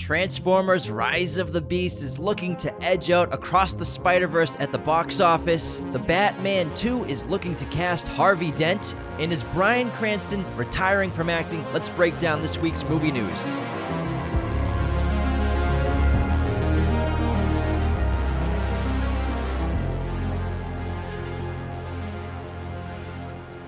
Transformers Rise of the Beast is looking to edge out Across the Spider-Verse at the box office. The Batman 2 is looking to cast Harvey Dent. And is Bryan Cranston retiring from acting? Let's break down this week's movie news.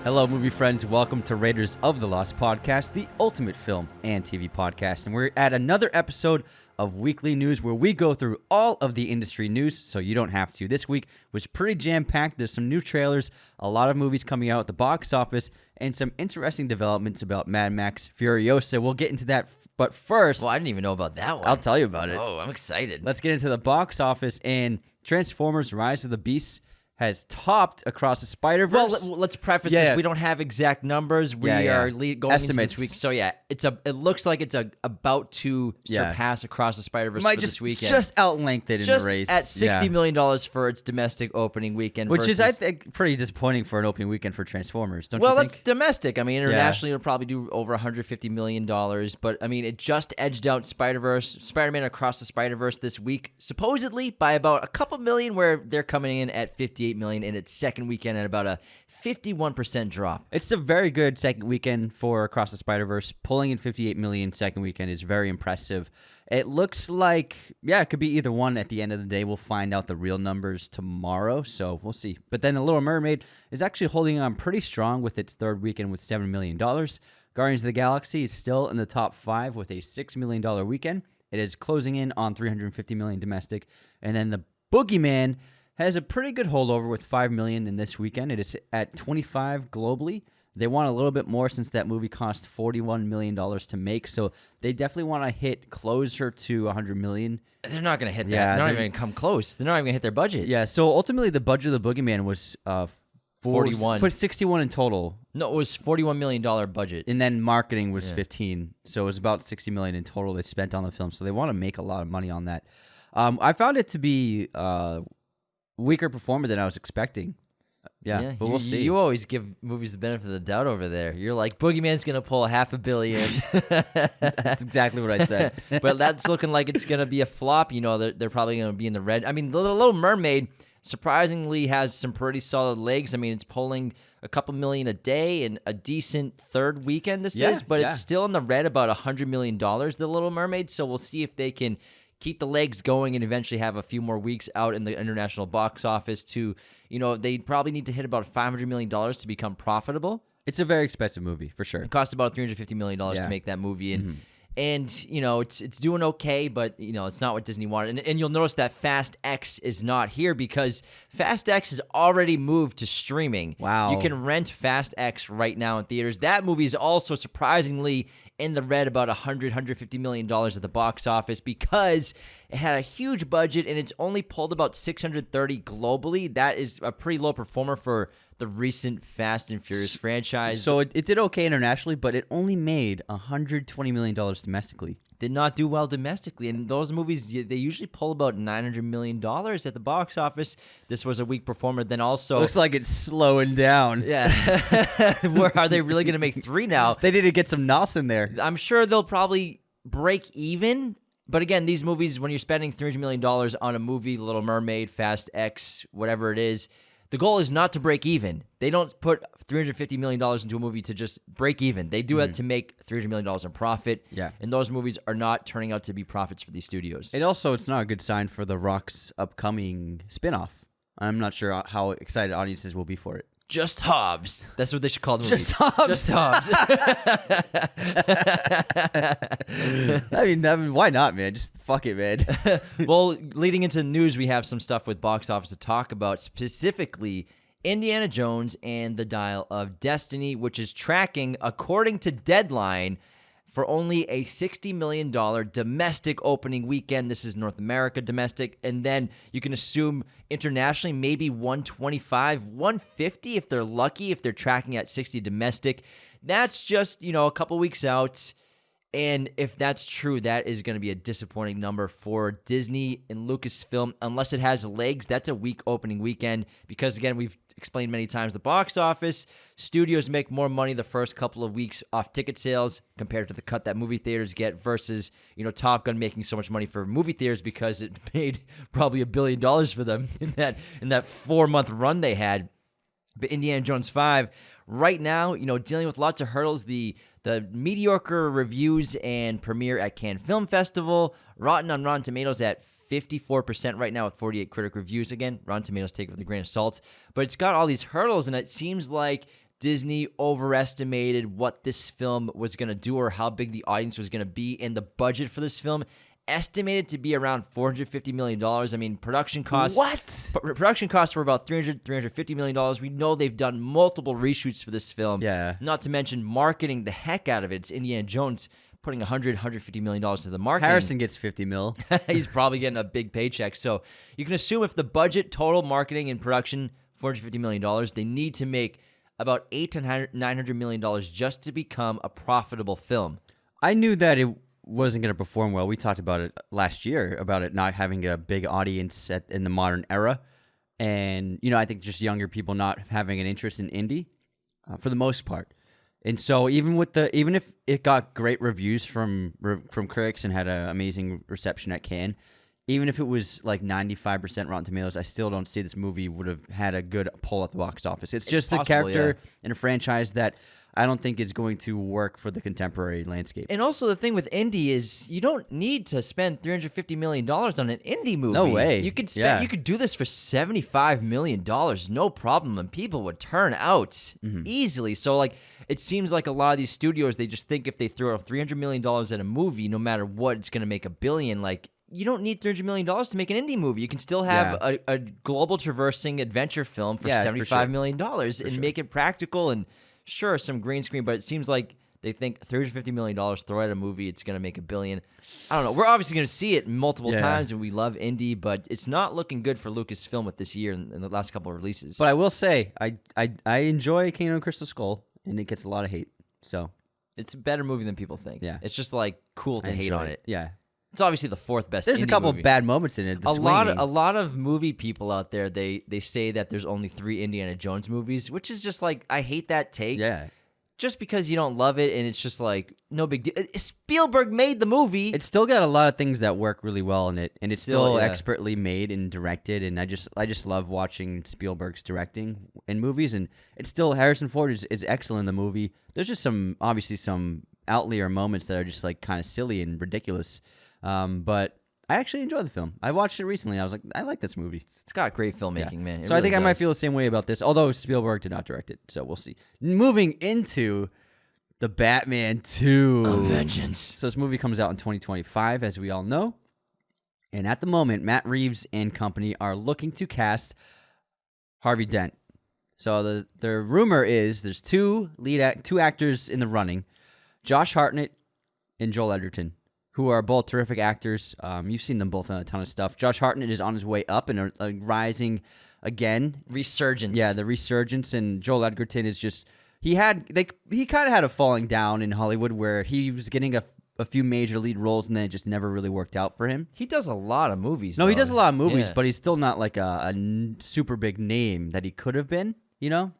Hello, movie friends. Welcome to Raiders of the Lost podcast, the ultimate film and TV podcast. And we're at another episode of Weekly News where we go through all of the industry news so you don't have to. This week was pretty jam-packed. There's some new trailers, a lot of movies coming out at the box office, and some interesting developments about Mad Max Furiosa. We'll get into that, but first... Well, I didn't even know about that one. I'll tell you about it. Oh, I'm excited. Let's get into the box office, and Transformers Rise of the Beast has topped Across the Spider-Verse. Well, let's preface this. We don't have exact numbers. We are going estimates into this week. So, it looks like it's about to surpass Across the Spider-Verse for this weekend. Just outlength it in the race. At $60 million for its domestic opening weekend. Which is, I think, pretty disappointing for an opening weekend for Transformers, don't you think? Well, that's domestic. I mean, internationally, it'll probably do over $150 million. But, I mean, it just edged out Spider-Man Across the Spider-Verse this week, supposedly by about a couple million, where they're coming in at $58 million in its second weekend at about a 51% drop. It's a very good second weekend for Across the Spider-Verse. Pulling in $58 million second weekend is very impressive. It looks like, it could be either one at the end of the day. We'll find out the real numbers tomorrow, so we'll see. But then The Little Mermaid is actually holding on pretty strong with its third weekend with $7 million. Guardians of the Galaxy is still in the top 5 with a $6 million weekend. It is closing in on $350 million domestic. And then The Boogeyman has a pretty good holdover with $5 million in this weekend. It is at $25 globally. They want a little bit more since that movie cost $41 million to make, so they definitely want to hit closer to $100 million. They're not going to hit that. They're not even going to come close. They're not even going to hit their budget. Yeah, so ultimately the budget of The Boogeyman was 41. Put 61 in total. No, it was $41 million budget. And then marketing was 15, so it was about $60 million in total they spent on the film, so they want to make a lot of money on that. I found it to be weaker performer than I was expecting. But we'll see. You always give movies the benefit of the doubt over there. You're like, Boogeyman's going to pull $500 million. That's exactly what I said. But that's looking like it's going to be a flop. You know, they're probably going to be in the red. I mean, The Little Mermaid surprisingly has some pretty solid legs. I mean, it's pulling a couple million a day and a decent third weekend this is, but it's still in the red about $100 million, The Little Mermaid. So we'll see if they can keep the legs going and eventually have a few more weeks out in the international box office to, they probably need to hit about $500 million to become profitable. It's a very expensive movie, for sure. It cost about $350 million to make that movie. And, it's doing okay, but, it's not what Disney wanted. And you'll notice that Fast X is not here because Fast X has already moved to streaming. Wow. You can rent Fast X right now in theaters. That movie is also surprisingly in the red about $150 million at the box office because it had a huge budget and it's only pulled about 630 globally. That is a pretty low performer for the recent Fast and Furious franchise. So it did okay internationally, but it only made $120 million domestically. Did not do well domestically. And those movies, they usually pull about $900 million at the box office. This was a weak performer. Then also... Looks like it's slowing down. Yeah. Where are they really going to make 3 now? They need to get some NOS in there. I'm sure they'll probably break even. But again, these movies, when you're spending $300 million on a movie, Little Mermaid, Fast X, whatever it is, the goal is not to break even. They don't put $350 million into a movie to just break even. They do it to make $300 million in profit. Yeah. And those movies are not turning out to be profits for these studios. It's not a good sign for The Rock's upcoming spinoff. I'm not sure how excited audiences will be for it. Just Hobbs. That's what they should call the movie. Just Hobbs. Just Hobbs. I mean, why not, man? Just fuck it, man. Well, leading into the news, we have some stuff with box office to talk about, specifically Indiana Jones and the Dial of Destiny, which is tracking, according to Deadline, for only a $60 million domestic opening weekend. This is North America domestic. And then you can assume internationally maybe 125, 150 if they're lucky, if they're tracking at 60 domestic. That's just, a couple weeks out. And if that's true, that is going to be a disappointing number for Disney and Lucasfilm. Unless it has legs, that's a weak opening weekend because, again, we've explained many times the box office. Studios make more money the first couple of weeks off ticket sales compared to the cut that movie theaters get versus, Top Gun making so much money for movie theaters because it made probably $1 billion for them in that 4-month run they had. But Indiana Jones 5, right now, dealing with lots of hurdles, the mediocre reviews and premiere at Cannes Film Festival, on Rotten Tomatoes at 54% right now with 48 critic reviews. Again, Rotten Tomatoes take it with a grain of salt. But it's got all these hurdles, and it seems like Disney overestimated what this film was going to do or how big the audience was going to be, and the budget for this film estimated to be around $450 million. I mean, production costs... What? Production costs were about $350 million. We know they've done multiple reshoots for this film. Yeah. Not to mention marketing the heck out of it. It's Indiana Jones putting $150 million to the marketing. Harrison gets $50 million. He's probably getting a big paycheck. So you can assume if the budget, total marketing and production, $450 million, they need to make about $800 to $900 million just to become a profitable film. I knew that it wasn't going to perform well. We talked about it last year, about it not having a big audience in the modern era. And, I think just younger people not having an interest in Indy for the most part. And so even if it got great reviews from critics and had an amazing reception at Cannes, even if it was like 95% Rotten Tomatoes, I still don't see this movie would have had a good pull at the box office. It's just possible, a character in a franchise that I don't think is going to work for the contemporary landscape. And also the thing with Indy is you don't need to spend $350 million on an Indy movie. No way. You could do this for $75 million, no problem, and people would turn out easily. So it seems like a lot of these studios, they just think if they throw $300 million at a movie, no matter what, it's going to make $1 billion. You don't need $300 million to make an indie movie. You can still have a global traversing adventure film for $75 million and make it practical and sure, some green screen, but it seems like they think $350 million, throw at a movie, it's going to make $1 billion. I don't know. We're obviously going to see it multiple times, and we love Indy, but it's not looking good for Lucasfilm with this year and the last couple of releases. But I will say, I enjoy Kingdom of Crystal Skull, and it gets a lot of hate. So it's a better movie than people think. Yeah. It's just cool to hate on it. Yeah. It's obviously the fourth best. There's a couple of bad moments in it. A lot of movie people out there, they say that there's only 3 Indiana Jones movies, which is just I hate that take. Yeah. Just because you don't love it, and it's just no big deal. Spielberg made the movie. It's still got a lot of things that work really well in it, and it's still expertly made and directed. And I just love watching Spielberg's directing in movies. And it's still Harrison Ford is excellent in the movie. There's just some outlier moments that are just kind of silly and ridiculous. But I actually enjoy the film. I watched it recently. I was like, I like this movie. It's got great filmmaking, man. So I think I might feel the same way about this, although Spielberg did not direct it. So we'll see. Moving into the Batman 2. A Vengeance. So this movie comes out in 2025, as we all know. And at the moment, Matt Reeves and company are looking to cast Harvey Dent. So the rumor is there's two actors in the running, Josh Hartnett and Joel Edgerton, who are both terrific actors. You've seen them both on a ton of stuff. Josh Hartnett is on his way up and rising again. Resurgence. Yeah, the resurgence. And Joel Edgerton is just... He kind of had a falling down in Hollywood where he was getting a few major lead roles and then it just never really worked out for him. He does a lot of movies, No, he does a lot of movies, but he's still not a super big name that he could have been,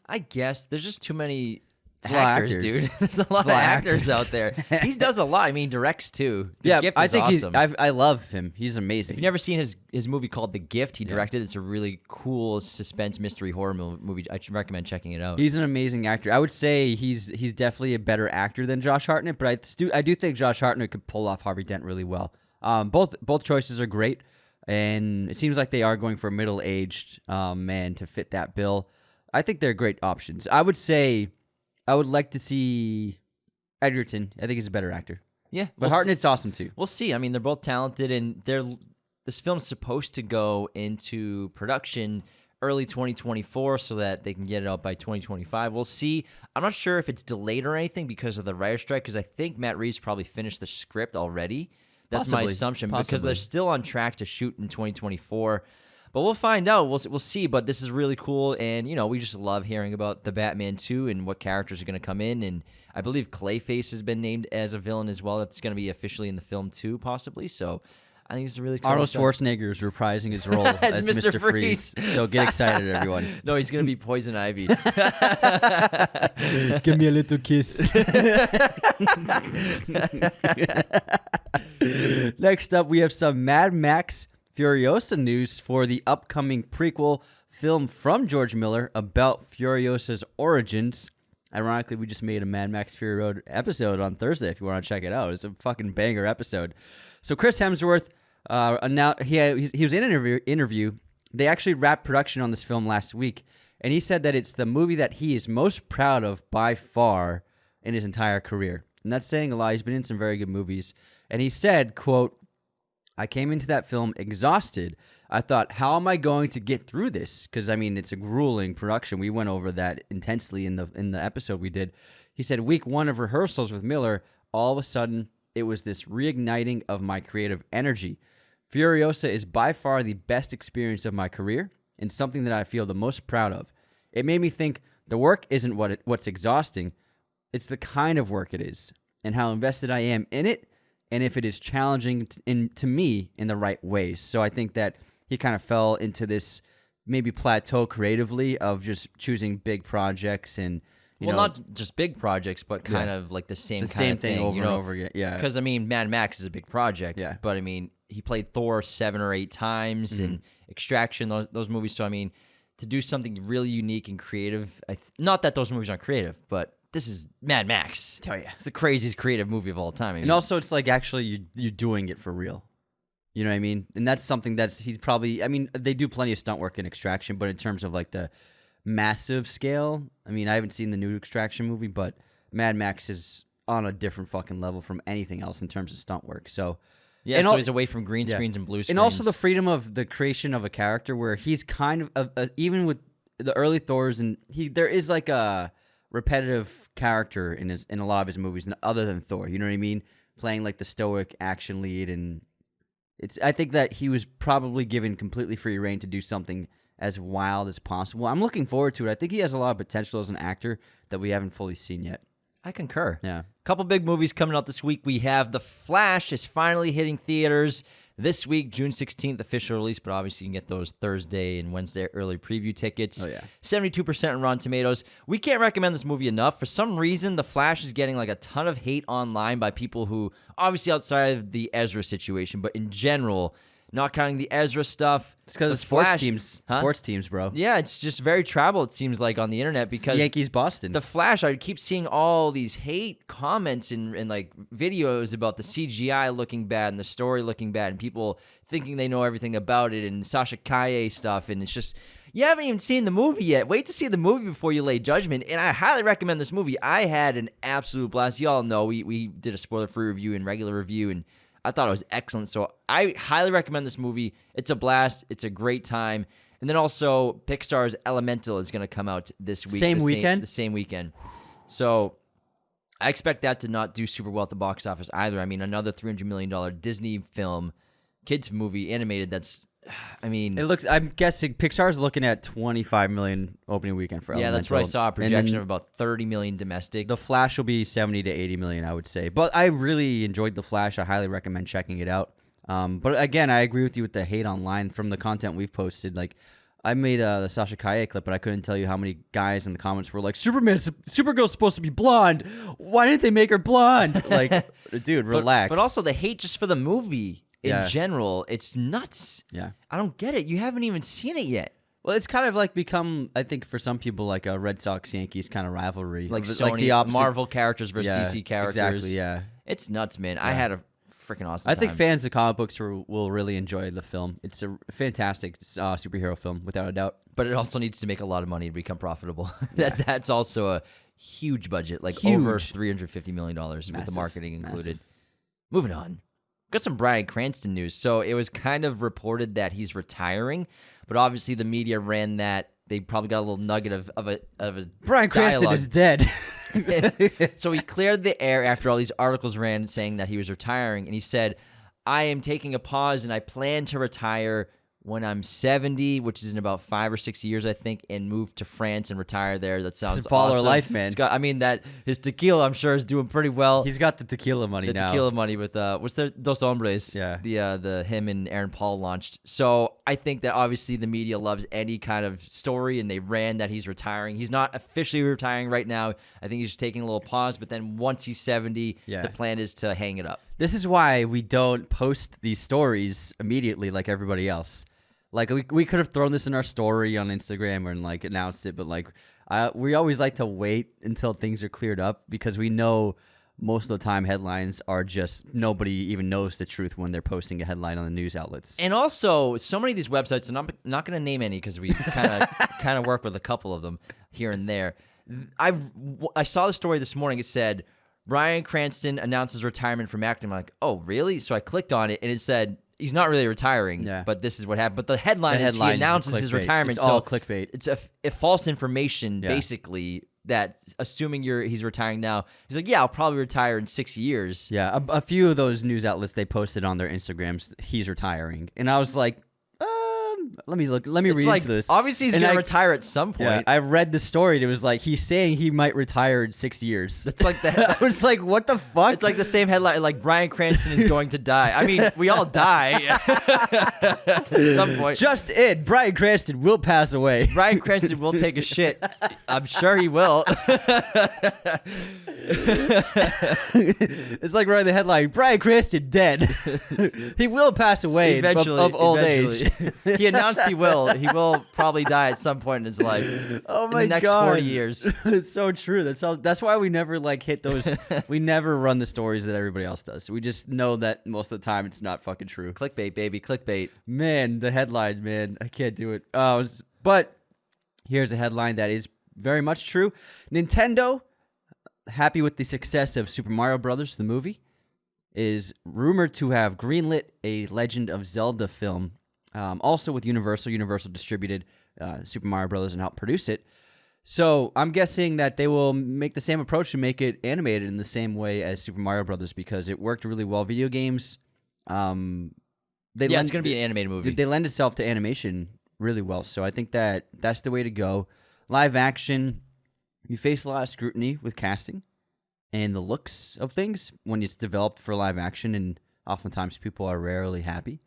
I guess. There's just too many... actors, dude. There's a lot of actors out there. He does a lot. I mean, directs too. The Gift is awesome. I love him. He's amazing. If you've never seen his movie called The Gift, he directed. It's a really cool suspense mystery horror movie. I recommend checking it out. He's an amazing actor. I would say he's definitely a better actor than Josh Hartnett, but I do think Josh Hartnett could pull off Harvey Dent really well. Both choices are great, and it seems like they are going for a middle-aged man to fit that bill. I think they're great options. I would say I would like to see Edgerton. I think he's a better actor. Yeah. But Hartnett's awesome too. We'll see. I mean, they're both talented, and this film's supposed to go into production early 2024 so that they can get it out by 2025. We'll see. I'm not sure if it's delayed or anything because of the writer's strike, because I think Matt Reeves probably finished the script already. That's my assumption, because they're still on track to shoot in 2024. But we'll find out. We'll see. But this is really cool, and we just love hearing about the Batman 2 and what characters are going to come in. And I believe Clayface has been named as a villain as well. That's going to be officially in the film too, possibly. So I think it's a really exciting Arnold stuff. Schwarzenegger is reprising his role As as Mr. Mr. Freeze. So get excited, everyone. No, he's going to be Poison Ivy. Give me a little kiss. Next up, we have some Mad Max Furiosa news for the upcoming prequel film from George Miller about Furiosa's origins. Ironically, we just made a Mad Max Fury Road episode on Thursday if you want to check it out. It's a fucking banger episode. So Chris Hemsworth announced he was in an interview. They actually wrapped production on this film last week, and he said that it's the movie that he is most proud of by far in his entire career. And that's saying a lot. He's been in some very good movies. And he said, quote, "I came into that film exhausted. I thought, how am I going to get through this? Because, I mean, it's a grueling production. We went over that intensely in the episode we did." He said, "Week 1 of rehearsals with Miller, all of a sudden, it was this reigniting of my creative energy. Furiosa is by far the best experience of my career and something that I feel the most proud of. It made me think the work isn't what's exhausting. It's the kind of work it is and how invested I am in it and if it is challenging to me in the right ways." So I think that he kind of fell into this maybe plateau creatively of just choosing big projects and not just big projects, but kind of like the same thing over and over again. Yeah, because I mean, Mad Max is a big project. Yeah, but I mean, he played Thor 7 or 8 times and Extraction, those movies. So I mean, to do something really unique and creative, not that those movies aren't creative, but this is Mad Max. Tell you, it's the craziest creative movie of all time. I mean, and also, it's like actually you're doing it for real. You know what I mean? And that's something he's probably. I mean, they do plenty of stunt work in Extraction, but in terms of like the massive scale, I mean, I haven't seen the new Extraction movie, but Mad Max is on a different fucking level from anything else in terms of stunt work. So yeah, so he's away from green screens and blue screens, and also the freedom of the creation of a character where he's kind of even with the early Thors, and there is like a repetitive character in a lot of his movies, other than Thor. You know what I mean? Playing like the stoic action lead, and I think that he was probably given completely free reign to do something as wild as possible. I'm looking forward to it. I think he has a lot of potential as an actor that we haven't fully seen yet. I concur. Yeah. Couple big movies coming out this week. We have The Flash is finally hitting theaters this week, June 16th, official release, but obviously you can get those Thursday and Wednesday early preview tickets. Oh, yeah. 72% on Rotten Tomatoes. We can't recommend this movie enough. For some reason, The Flash is getting like a ton of hate online by people who, obviously outside of the Ezra situation, but in general, not counting the Ezra stuff. It's because of sports teams, bro. Yeah, it's just very travel, it seems like, on the internet because Yankees, Boston. The Flash, I keep seeing all these hate comments and like videos about the CGI looking bad and the story looking bad and people thinking they know everything about it and Sasha Kaye stuff. And it's just, you haven't even seen the movie yet. Wait to see the movie before you lay judgment. And I highly recommend this movie. I had an absolute blast. Y'all know we did a spoiler-free review and regular review, and I thought it was excellent. So I highly recommend this movie. It's a blast. It's a great time. And then also Pixar's Elemental is going to come out this week. The same weekend. So I expect that to not do super well at the box office either. I mean, another $300 million Disney film, kids movie, animated, I'm guessing Pixar's looking at 25 million opening weekend for Elemental. Yeah, that's what I saw, a projection of about 30 million domestic. The Flash will be 70 to 80 million, I would say. But I really enjoyed The Flash. I highly recommend checking it out. But again, I agree with you with the hate online from the content we've posted. Like, I made the Sasha Kaye clip, but I couldn't tell you how many guys in the comments were like, Supergirl's supposed to be blonde. Why didn't they make her blonde? Like, dude, relax. But also the hate just for the movie. In general, it's nuts. Yeah. I don't get it. You haven't even seen it yet. Well, it's kind of like become, I think, for some people, like a Red Sox-Yankees kind of rivalry. Like Sony, like the opposite. Marvel characters versus DC characters. Exactly, yeah. It's nuts, man. Yeah. I had a freaking awesome time. I think fans of comic books will really enjoy the film. It's a fantastic superhero film, without a doubt. But it also needs to make a lot of money to become profitable. That's also a huge budget, like huge. Over $350 million with the marketing included. Moving on. Got some Bryan Cranston news. So it was kind of reported that he's retiring, but obviously the media ran that. They probably got a little nugget of a Bryan Cranston is dead. So he cleared the air after all these articles ran saying that he was retiring, and he said, "I am taking a pause and I plan to retire when I'm 70, which is in about 5 or 6 years, I think, and move to France and retire there. That sounds It's a baller awesome. life, man. That his tequila, I'm sure, is doing pretty well. He's got the tequila money now. The tequila money with what's their Dos Hombres? Yeah. The him and Aaron Paul launched. So I think that obviously the media loves any kind of story, and they ran that he's retiring. He's not officially retiring right now. I think he's just taking a little pause. But then once he's 70, the plan is to hang it up. This is why we don't post these stories immediately like everybody else. Like, we could have thrown this in our story on Instagram and, like, announced it, but, like, we always like to wait until things are cleared up because we know most of the time headlines are just nobody even knows the truth when they're posting a headline on the news outlets. And also, so many of these websites, and I'm not going to name any because we kind of work with a couple of them here and there. I saw the story this morning. It said, Bryan Cranston announces retirement from acting. I'm like, oh, really? So I clicked on it, and it said, he's not really retiring, but this is what happened. But the headline is he announces his retirement. It's all clickbait. It's a false information, basically, that assuming he's retiring now. He's like, yeah, I'll probably retire in 6 years. Yeah, a few of those news outlets, they posted on their Instagrams, he's retiring. And I was like, let me read into this. Obviously, he's going to retire at some point. Yeah, I read the story, and it was like, he's saying he might retire in 6 years. It's like that. I was like, what the fuck? It's like the same headline, like Bryan Cranston is going to die. I mean, we all die at some point. Just in, Bryan Cranston will pass away. Bryan Cranston will take a shit. I'm sure he will. It's like writing the headline, Bryan Cranston dead. He will pass away eventually, of old age. He announced he will. He will probably die at some point in his life. Oh my God. In the next 40 years. It's so true. That's why we never hit those. We never run the stories that everybody else does. We just know that most of the time it's not fucking true. Clickbait, baby. Clickbait. Man, the headlines, man. I can't do it. But here's a headline that is very much true. Nintendo, happy with the success of Super Mario Brothers, the movie, is rumored to have greenlit a Legend of Zelda film. Also with Universal. Universal distributed Super Mario Brothers and helped produce it. So I'm guessing that they will make the same approach to make it animated in the same way as Super Mario Brothers because it worked really well. Video games, it's going to be an animated movie. They lend itself to animation really well. So I think that's the way to go. Live action, you face a lot of scrutiny with casting and the looks of things when it's developed for live action, and oftentimes people are rarely happy.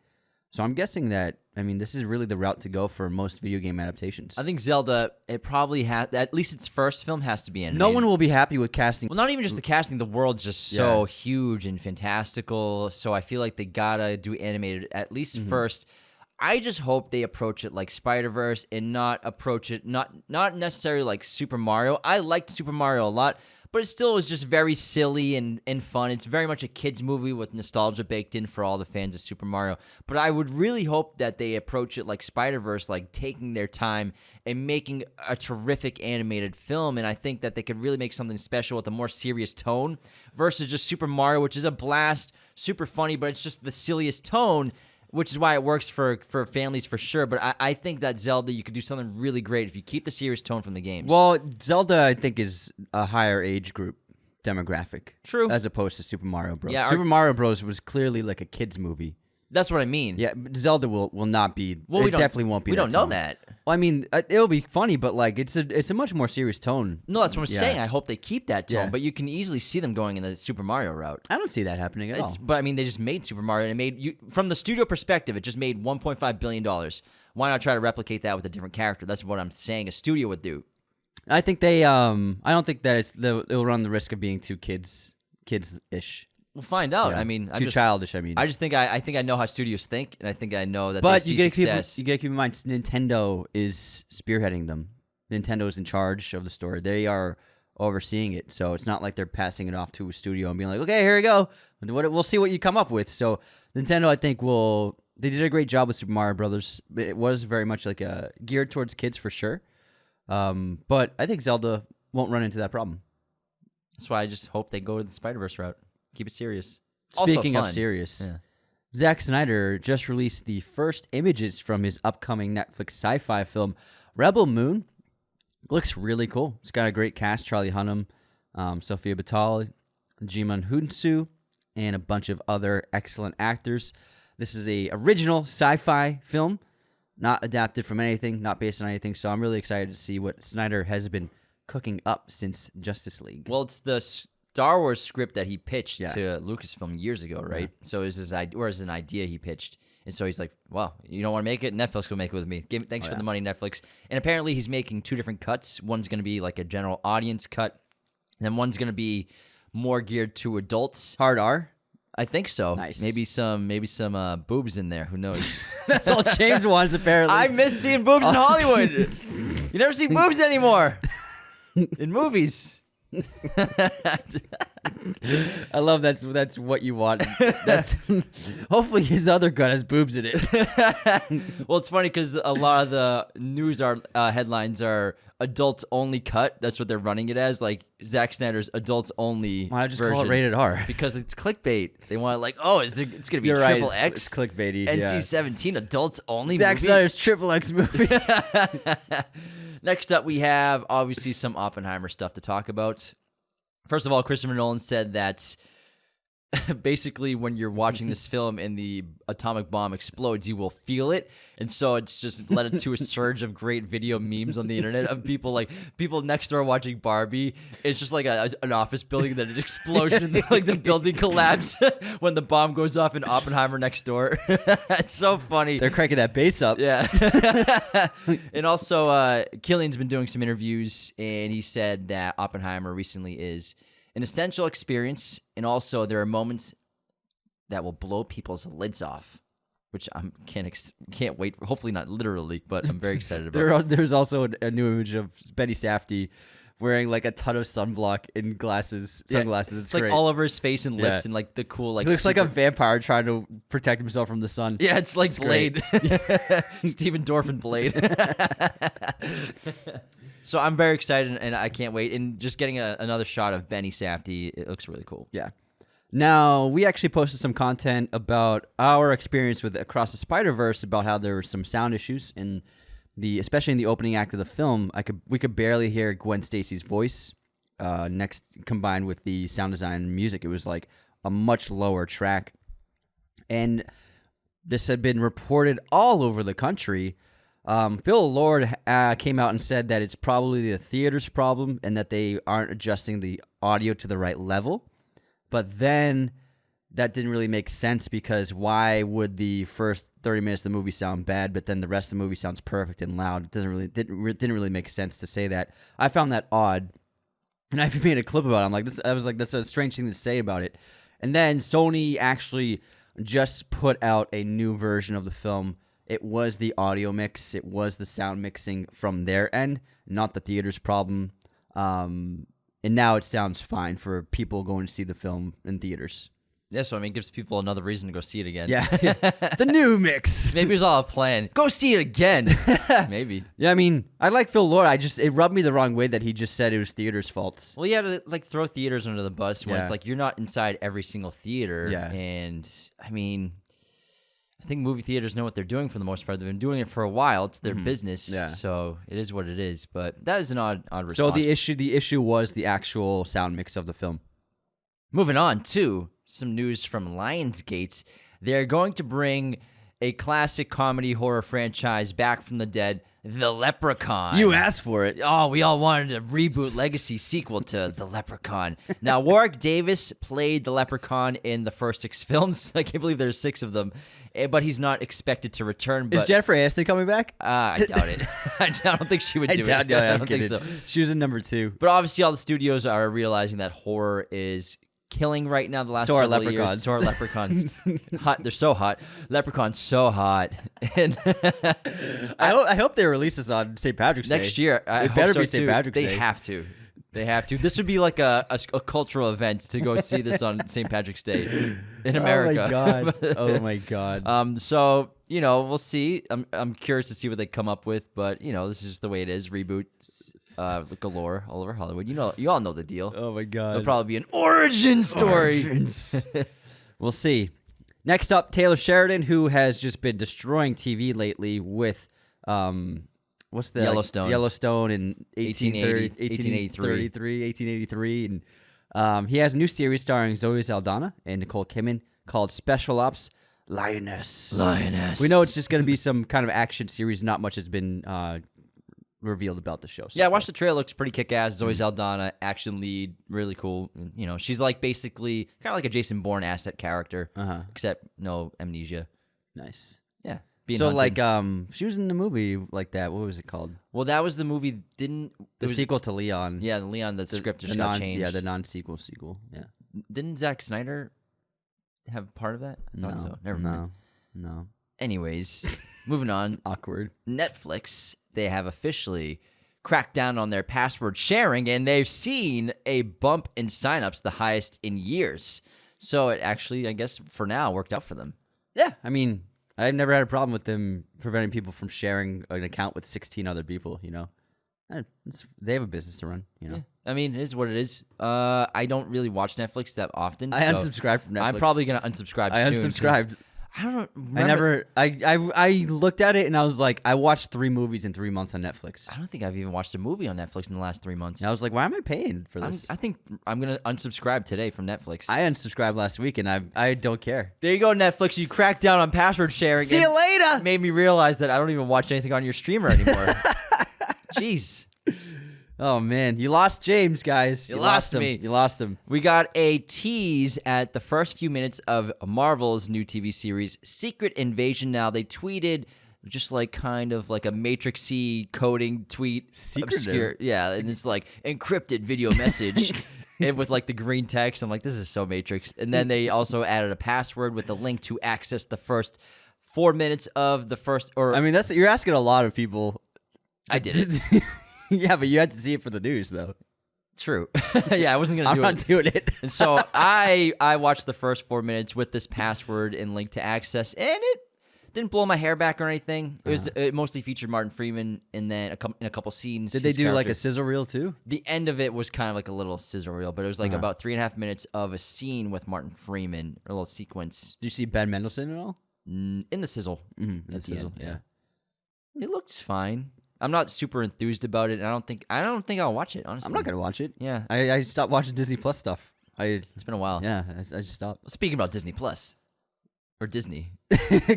So I'm guessing that, this is really the route to go for most video game adaptations. I think Zelda, it probably has, at least its first film has to be animated. No one will be happy with casting. Well, not even just the casting. The world's just so huge and fantastical. So I feel like they gotta do animated at least first. I just hope they approach it like Spider-Verse and not approach it, not necessarily like Super Mario. I liked Super Mario a lot, but it still is just very silly and fun. It's very much a kid's movie with nostalgia baked in for all the fans of Super Mario. But I would really hope that they approach it like Spider-Verse, like taking their time and making a terrific animated film. And I think that they could really make something special with a more serious tone versus just Super Mario, which is a blast, super funny, but it's just the silliest tone, which is why it works for families for sure. But I think that Zelda, you could do something really great if you keep the serious tone from the games. Well, Zelda, I think, is a higher age group demographic. True. As opposed to Super Mario Bros. Yeah, Super Mario Bros. Was clearly like a kid's movie. That's what I mean. Yeah, but Zelda will not be. Well, it definitely won't be. We don't know that. Well, it'll be funny, but like it's a much more serious tone. No, that's what I'm saying. I hope they keep that tone, Yeah. but you can easily see them going in the Super Mario route. I don't see that happening at all. But they just made Super Mario, and from the studio perspective, it just made $1.5 billion. Why not try to replicate that with a different character? That's what I'm saying a studio would do. I think they. I don't think that it'll run the risk of being too kids-ish. We'll find out. Yeah. Too childish. I just think I think I know how studios think, and I think I know that. But they see success. You gotta keep in mind, Nintendo is spearheading them. Nintendo is in charge of the story. They are overseeing it, so it's not like they're passing it off to a studio and being like, "Okay, here we go. We'll see what you come up with." So Nintendo, I think, They did a great job with Super Mario Brothers. It was very much like geared towards kids for sure. But I think Zelda won't run into that problem. That's why I just hope they go to the Spider-Verse route. Keep it serious. Speaking of serious, Zack Snyder just released the first images from his upcoming Netflix sci-fi film, Rebel Moon. Looks really cool. It's got a great cast: Charlie Hunnam, Sophia Batali, Jimin Hunsu, and a bunch of other excellent actors. This is a original sci-fi film not adapted from anything, not based on anything. So I'm really excited to see what Snyder has been cooking up since Justice League. Well, it's the Star Wars script that he pitched Yeah. to Lucasfilm years ago, right? So it was his idea, or as an idea he pitched. And so he's like, well, you don't want to make it? Netflix will make it with me. Thanks for the money, Netflix. And apparently he's making 2 different cuts. One's going to be like a general audience cut. And then one's going to be more geared to adults. Hard R? I think so. Nice. Maybe some boobs in there. Who knows? That's all James wants, apparently. I miss seeing boobs in Hollywood. You never see boobs anymore in movies. I love that's what you want. That's hopefully his other gun has boobs in it. Well, it's funny because a lot of the news headlines are adults only cut. That's what they're running it as, like Zack Snyder's adults only. Why not just version. call it rated R? Because it's clickbait. They want it's gonna be You're triple right, X. it's clickbaity. NC-17 adults only. Zack movie? Snyder's triple X movie. Next up, we have obviously some Oppenheimer stuff to talk about. First of all, Christopher Nolan said that basically when you're watching this film and the atomic bomb explodes, you will feel it. And so it's just led to a surge of great video memes on the internet of people next door watching Barbie. It's just like an office building, that an explosion, like the building collapse when the bomb goes off in Oppenheimer next door. It's so funny. They're cranking that bass up. Yeah. And also, Killian's been doing some interviews, and he said that Oppenheimer recently is an essential experience, and also there are moments that will blow people's lids off, which I can't wait for. Hopefully not literally, but I'm very excited about. There's also a new image of Betty Safdie wearing like a ton of sunblock and sunglasses. Yeah, it's like great. all over his face and lips, Yeah. and like the cool like. He looks like a vampire trying to protect himself from the sun. Yeah, it's like Great. Blade. Stephen Dorff Blade. So I'm very excited, and I can't wait. And just getting another shot of Benny Safdie, it looks really cool. Yeah. Now, we actually posted some content about our experience with Across the Spider-Verse, about how there were some sound issues, especially in the opening act of the film. We could barely hear Gwen Stacy's voice. Combined with the sound design and music, it was like a much lower track. And this had been reported all over the country. Phil Lord came out and said that it's probably the theater's problem and that they aren't adjusting the audio to the right level. But then that didn't really make sense, because why would the first 30 minutes of the movie sound bad, but then the rest of the movie sounds perfect and loud? It didn't really make sense to say that. I found that odd, and I made a clip about it. I was like, that's a strange thing to say about it. And then Sony actually just put out a new version of the film. It was the audio mix. It was the sound mixing from their end, not the theater's problem. And now it sounds fine for people going to see the film in theaters. Yeah, so I mean, it gives people another reason to go see it again. Yeah. The new mix. Maybe it was all a plan. Go see it again. Maybe. Yeah, I mean, I like Phil Lord. It rubbed me the wrong way that he just said it was theater's fault. Well, you had to throw theaters under the bus when Yeah. it's like you're not inside every single theater. Yeah. And I mean, I think movie theaters know what they're doing for the most part. They've been doing it for a while. It's their business. Yeah. So it is what it is. But that is an odd response. So the issue was the actual sound mix of the film. Moving on to some news from Lionsgate. They're going to bring a classic comedy horror franchise back from the dead, The Leprechaun. You asked for it. Oh, we all wanted a reboot legacy sequel to The Leprechaun. Now, Warwick Davis played the Leprechaun in the first 6 films. I can't believe there's 6 of them. But he's not expected to return. But, Is Jennifer Aniston coming back? I doubt it. I don't think she would do it. I don't think so. She was in number 2. But obviously, all the studios are realizing that horror is killing right now the last So are several leprechauns. years. So are leprechauns. Hot. They're so hot. Leprechaun's so hot. And I hope they release this on St. Patrick's Day. next year, I It hope better so be St. too. Patrick's They Day. have to. They have to. This would be like a cultural event to go see this on St. Patrick's Day in America. Oh my god. Oh my god. So we'll see. I'm curious to see what they come up with, but this is just the way it is. Reboots galore all over Hollywood. You all know the deal. Oh my god. It'll probably be an origin story. We'll see. Next up, Taylor Sheridan, who has just been destroying TV lately with what's the Yellowstone. Yellowstone in 1883, and he has a new series starring Zoe Saldana and Nicole Kidman called Special Ops: Lioness. Lioness. We know it's just going to be some kind of action series. Not much has been revealed about the show. Yeah, I watched the trailer. Looks pretty kick-ass. Zoe Saldana, action lead, really cool. You know, she's like basically kind of like a Jason Bourne asset character, except no amnesia. Nice. Yeah. So like, she was in the movie like that. What was it called? Well, that was the movie. The sequel to Leon. Yeah, the Leon. The script just got changed. Yeah, the non-sequel. Yeah. Didn't Zack Snyder have part of that? I thought so. Never mind. No. Anyways, moving on. Awkward. Netflix. They have officially cracked down on their password sharing, and they've seen a bump in signups, the highest in years. So it actually, I guess, for now, worked out for them. Yeah, I mean, I've never had a problem with them preventing people from sharing an account with 16 other people, you know. They have a business to run, you know. Yeah. I mean, it is what it is. I don't really watch Netflix that often. I unsubscribed from Netflix. I'm probably going to unsubscribe soon. I unsubscribed. I don't remember. I looked at it and I was like, I watched 3 movies in 3 months on Netflix. I don't think I've even watched a movie on Netflix in the last 3 months. And I was like, why am I paying for this? I think I'm going to unsubscribe today from Netflix. I unsubscribed last week and I don't care. There you go, Netflix. You cracked down on password sharing. See you later. Made me realize that I don't even watch anything on your streamer anymore. Jeez. Oh, man. You lost James, guys. You lost me. You lost him. We got a tease at the first few minutes of Marvel's new TV series, Secret Invasion. Now, they tweeted just like kind of like a Matrix-y coding tweet. Secretive. Yeah, and it's like encrypted video message. And with like the green text. I'm like, this is so Matrix. And then they also added a password with a link to access the first 4 minutes of the first. Or I mean, you're asking a lot of people. I did it. Yeah, but you had to see it for the news, though. True. Yeah, I wasn't going to do it. I'm not doing it. And so I watched the first 4 minutes with this password and link to access, and it didn't blow my hair back or anything. It mostly featured Martin Freeman, and then in a couple scenes. Did they do like a sizzle reel too? The end of it was kind of like a little sizzle reel, but it was like about 3.5 minutes of a scene with Martin Freeman, a little sequence. Did you see Ben Mendelsohn at all? In the sizzle. Mm-hmm. In the sizzle, yeah. It looks fine. I'm not super enthused about it. I don't think I'll watch it, honestly. I'm not gonna watch it. Yeah. I stopped watching Disney Plus stuff. It's been a while. Yeah, I just stopped. Speaking about Disney Plus. Or Disney.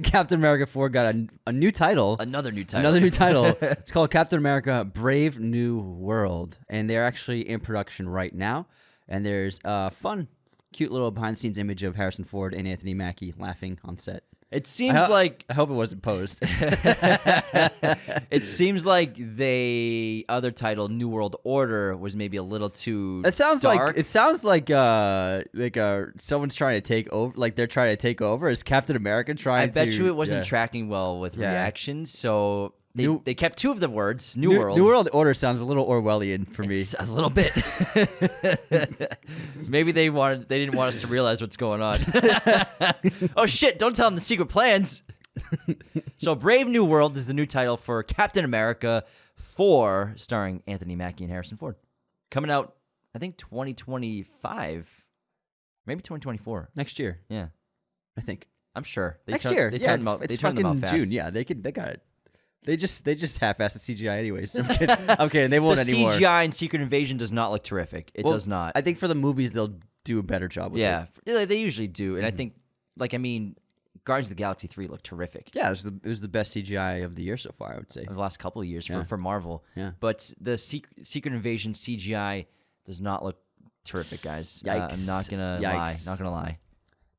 Captain America 4 got a new title. Another new title. Another new title. It's called Captain America Brave New World. And they're actually in production right now. And there's a fun, cute little behind-the-scenes image of Harrison Ford and Anthony Mackie laughing on set. It seems like... I hope it wasn't posed. It seems like the other title, New World Order, was maybe a little too dark. It sounds like someone's trying to take over. Like they're trying to take over. Is Captain America trying to... I bet you it wasn't tracking well with reactions, so... They kept 2 of the words, New World. New World Order sounds a little Orwellian for me. A little bit. Maybe they didn't want us to realize what's going on. Oh shit, don't tell them the secret plans. So Brave New World is the new title for Captain America 4, starring Anthony Mackie and Harrison Ford. Coming out, I think 2025. Maybe 2024. Next year. Yeah. I think. I'm sure. Next year. They turned them out fast. June. Yeah, they got it. They just half-assed the CGI anyways. I'm kidding. They won't anymore. The CGI in Secret Invasion does not look terrific. It does not. I think for the movies they'll do a better job with it. Yeah, they usually do. And I think, Guardians of the Galaxy 3 looked terrific. Yeah, it was the best CGI of the year so far, I would say. Of the last couple of years for Marvel. Yeah. But the Secret Invasion CGI does not look terrific, guys. Yikes. I'm not going to lie.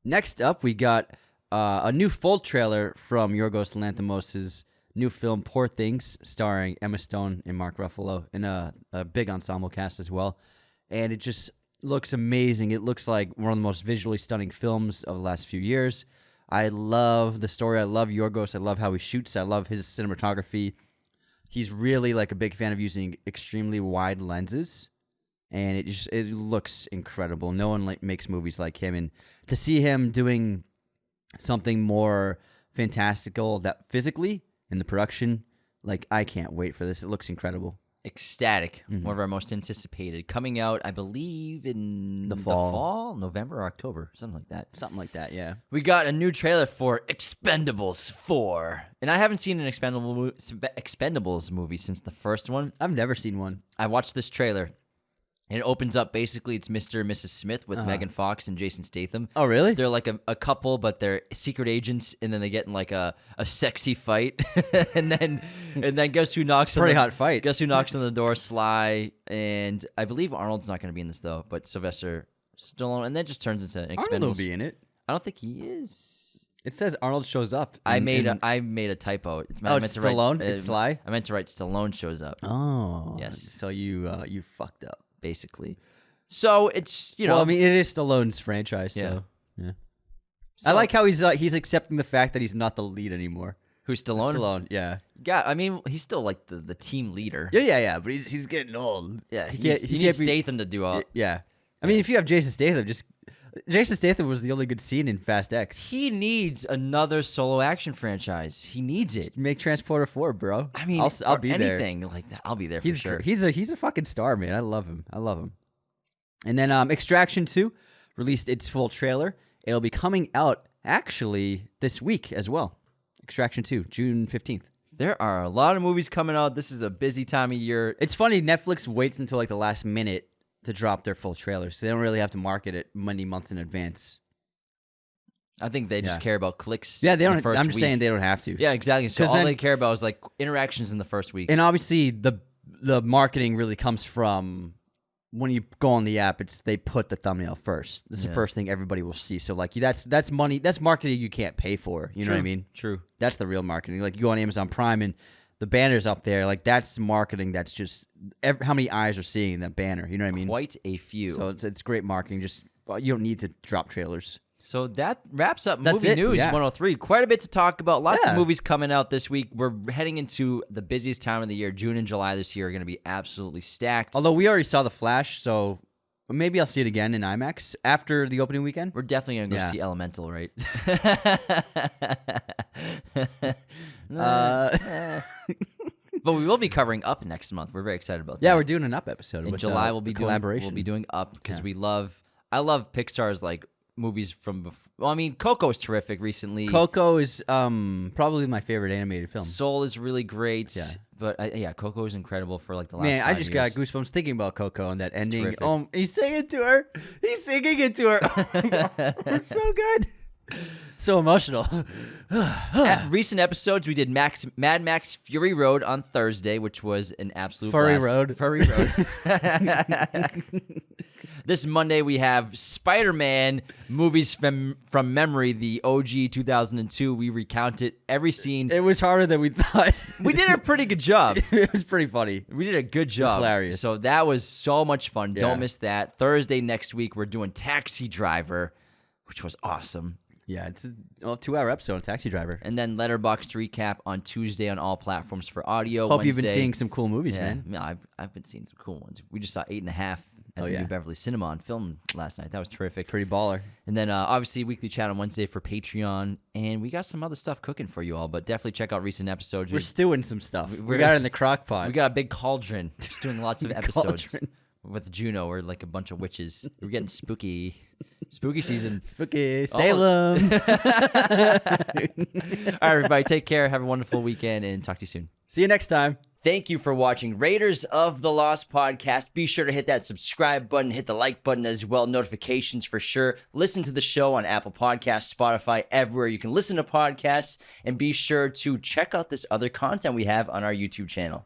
Next up, we got a new full trailer from Yorgos Lanthimos' new film, Poor Things, starring Emma Stone and Mark Ruffalo, and a big ensemble cast as well. And it just looks amazing. It looks like one of the most visually stunning films of the last few years. I love the story. I love Yorgos. I love how he shoots. I love his cinematography. He's really like a big fan of using extremely wide lenses, and it looks incredible. No one makes movies like him, and to see him doing something more fantastical that physically in the production, I can't wait for this. It looks incredible. Ecstatic. One of our most anticipated. Coming out, I believe, in the fall, November or October, something like that. Something like that, yeah. We got a new trailer for Expendables 4. And I haven't seen an Expendables movie since the first one. I've never seen one. I watched this trailer. And it opens up, basically, it's Mr. and Mrs. Smith with Megan Fox and Jason Statham. Oh, really? They're like a couple, but they're secret agents, and then they get in like a sexy fight. and then guess who knocks It's a pretty hot fight. Guess who knocks on the door? Sly. And I believe Arnold's not going to be in this, though, but Sylvester Stallone. And then it just turns into Expendables. Arnold will be in it. I don't think he is. It says Arnold shows up. I made a typo. It's Stallone? It's Sly? I meant to write Stallone shows up. Oh. Yes. So you fucked up. Basically. So it's, Well, I mean, it is Stallone's franchise, so yeah. So, I like how he's accepting the fact that he's not the lead anymore. Who's Stallone? Stallone, yeah. Yeah, I mean, he's still like the team leader. Yeah, but he's getting old. Yeah, he he needs Statham to do all. Yeah. I mean, if you have Jason Statham, Jason Statham was the only good scene in Fast X. He needs another solo action franchise. He needs it. Make Transporter 4, bro. I mean, I'll be there. Anything like that. I'll be there for sure. He's a fucking star, man. I love him. And then Extraction 2 released its full trailer. It'll be coming out actually this week as well. Extraction 2, June 15th. There are a lot of movies coming out. This is a busy time of year. It's funny, Netflix waits until like the last minute to drop their full trailers. So they don't really have to market it many months in advance. I think they just care about clicks. Yeah, they don't. The I'm just saying they don't have to. Yeah, exactly. So all then, they care about is like interactions in the first week. And obviously, the marketing really comes from when you go on the app. They put the thumbnail first. This is the first thing everybody will see. So like that's money. That's marketing you can't pay for. You know what I mean? True. That's the real marketing. Like you go on Amazon Prime and the banner's up there. Like that's marketing. That's just how many eyes are seeing that banner. You know what I mean? Quite a few. So it's great marketing. Just you don't need to drop trailers. So that wraps up That's Movie it, News yeah. 103. Quite a bit to talk about. Lots of Yeah. movies coming out this week. We're heading into the busiest time of the year. June and July this year are going to be absolutely stacked. Although we already saw The Flash, so maybe I'll see it again in IMAX after the opening weekend. We're definitely going to go Yeah. see Elemental, right? But we will be covering Up next month. We're very excited about that. Yeah, we're doing an Up episode. In with, July, we'll be collaboration. We'll be doing Up because I love Pixar's like movies from before. Well, I mean, Coco's terrific recently. Coco is probably my favorite animated film. Soul is really great. Yeah. But Coco is incredible for like the last Man, 5 I just years. got goosebumps thinking about Coco and that ending. terrific. He's singing to her. He's singing it to her. It's so good. So emotional. At recent episodes, we did Mad Max Fury Road on Thursday, which was an absolute Furry blast. Furry Road. This Monday, we have Spider-Man movies from memory, the OG 2002. We recounted every scene. It was harder than we thought. We did a pretty good job. It was pretty funny. We did a good job. hilarious. So that was so much fun. Yeah. Don't miss that. Thursday next week, we're doing Taxi Driver, which was awesome. Yeah, it's a 2-hour episode on Taxi Driver. And then Letterboxd recap on Tuesday on all platforms for audio. Hope you've been Wednesday- seeing some cool movies, Yeah, man. yeah, I've been seeing some cool ones. We just saw 8.5 at the yeah. New Beverly Cinema on film last night. That was terrific. Pretty baller. And then obviously weekly chat on Wednesday for Patreon, and we got some other stuff cooking for you all. But definitely check out recent episodes. We're stewing some stuff. we're- We got it in the crock pot. We got a big cauldron. Just doing lots of episodes Cauldron. with Juno. We're like a bunch of witches. We're getting spooky. Spooky season. Spooky Salem. All right, everybody. Take care. Have a wonderful weekend, and talk to you soon. See you next time. Thank you for watching Raiders of the Lost podcast. Be sure to hit that subscribe button, hit the like button as well, notifications for sure. Listen to the show on Apple Podcasts, Spotify, everywhere you can listen to podcasts, and be sure to check out this other content we have on our YouTube channel.